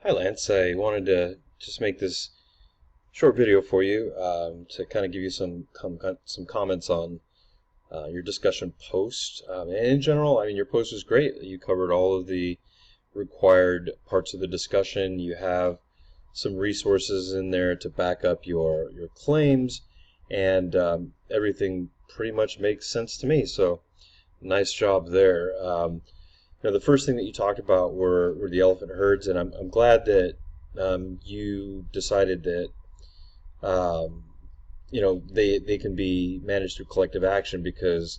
Hi Lance, I wanted to just make this short video for you to kind of give you some comments on your discussion post. And in general, I mean, your post was great. You covered all of the required parts of the discussion. You have some resources in there to back up your claims, and everything pretty much makes sense to me. So nice job there. The first thing that you talked about were the elephant herds, and I'm glad that you decided that they can be managed through collective action, because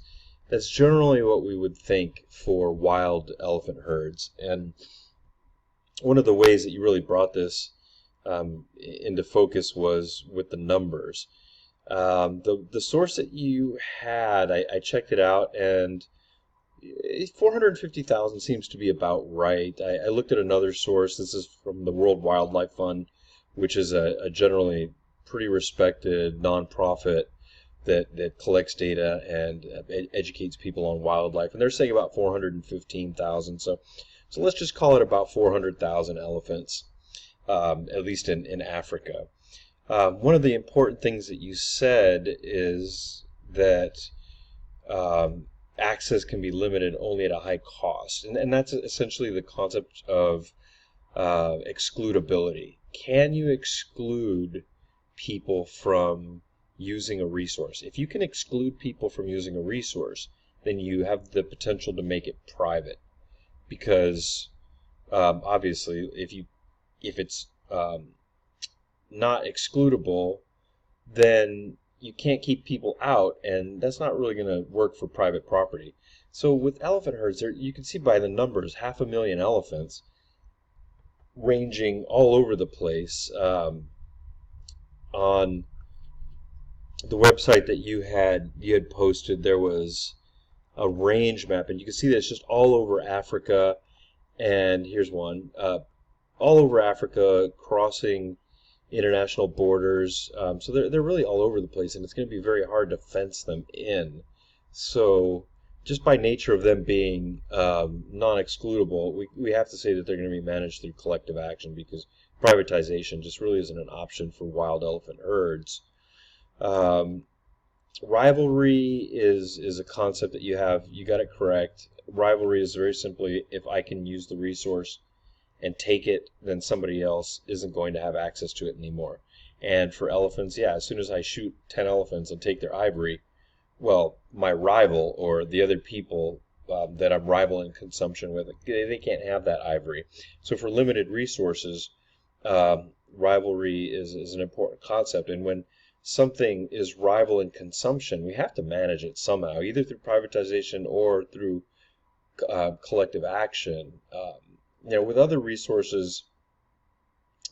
that's generally what we would think for wild elephant herds. And one of the ways that you really brought this into focus was with the numbers. The source that you had, I checked it out, and 450,000 seems to be about right. I looked at another source. This is from the World Wildlife Fund, which is a generally pretty respected nonprofit that collects data and educates people on wildlife, and they're saying about 415,000. So let's just call it about 400,000 elephants, at least in Africa. One of the important things that you said is that access can be limited only at a high cost, and that's essentially the concept of excludability. Can you exclude people from using a resource? If you can exclude people from using a resource, then you have the potential to make it private, because obviously if it's not excludable, then you can't keep people out, and that's not really going to work for private property. So with elephant herds, you can see by the numbers, 500,000 elephants ranging all over the place. On the website that you had posted, there was a range map, and you can see that it's just all over Africa. And here's one, all over Africa, crossing international borders. So they're really all over the place, and it's going to be very hard to fence them in. So just by nature of them being non-excludable, we have to say that they're going to be managed through collective action, because privatization just really isn't an option for wild elephant herds. Rivalry is a concept that you have. You got it correct. Rivalry is very simply, if I can use the resource and take it, then somebody else isn't going to have access to it anymore. And for elephants, yeah, as soon as I shoot 10 elephants and take their ivory, well, my rival, or the other people that I'm rivaling consumption with, they can't have that ivory. So for limited resources, rivalry is an important concept. And when something is rival in consumption, we have to manage it somehow, either through privatization or through collective action. With other resources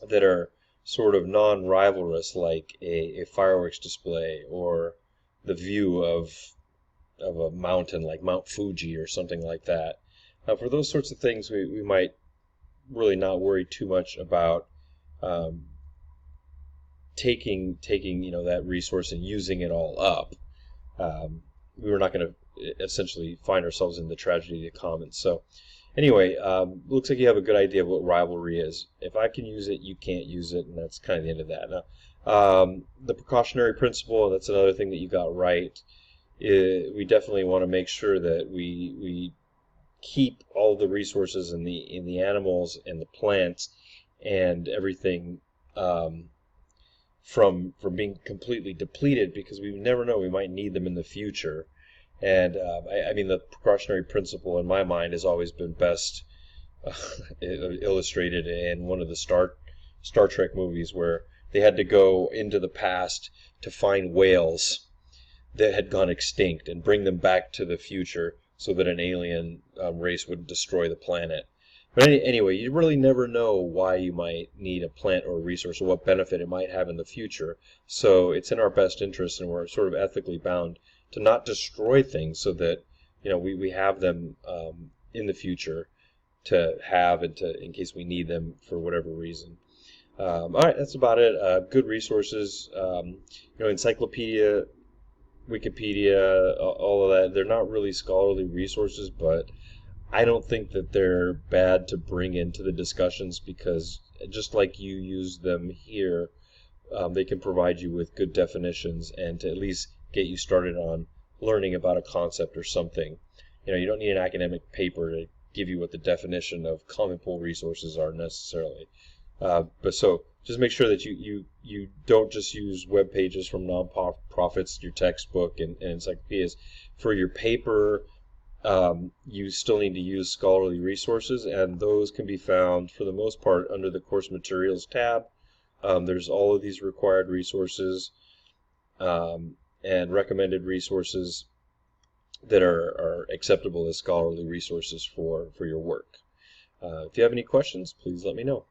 that are sort of non-rivalrous, like a fireworks display or the view of a mountain like Mount Fuji or something like that, for those sorts of things, we might really not worry too much about taking that resource and using it all up. We're not going to essentially find ourselves in the tragedy of the commons. So anyway, looks like you have a good idea of what rivalry is. If I can use it, you can't use it, and that's kind of the end of that. Now, the precautionary principle, that's another thing that you got right. We definitely want to make sure that we keep all the resources in the animals and the plants and everything from being completely depleted, because we never know, we might need them in the future. And I mean, the precautionary principle in my mind has always been best illustrated in one of the Star Trek movies, where they had to go into the past to find whales that had gone extinct and bring them back to the future so that an alien race wouldn't destroy the planet. But anyway, you really never know why you might need a plant or a resource, or what benefit it might have in the future. So it's in our best interest, and we're sort of ethically bound to not destroy things, so that we have them in the future to have, and in case we need them for whatever reason. All right, that's about it. Good resources, encyclopedia, Wikipedia, all of that. They're not really scholarly resources, but I don't think that they're bad to bring into the discussions, because just like you use them here, they can provide you with good definitions and to at least get you started on learning about a concept or something. You don't need an academic paper to give you what the definition of common pool resources are necessarily. But so just make sure that you don't just use web pages from nonprofits, your textbook and encyclopedias. For your paper, you still need to use scholarly resources, and those can be found for the most part under the course materials tab. There's all of these required resources and recommended resources that are acceptable as scholarly resources for your work. If you have any questions, please let me know.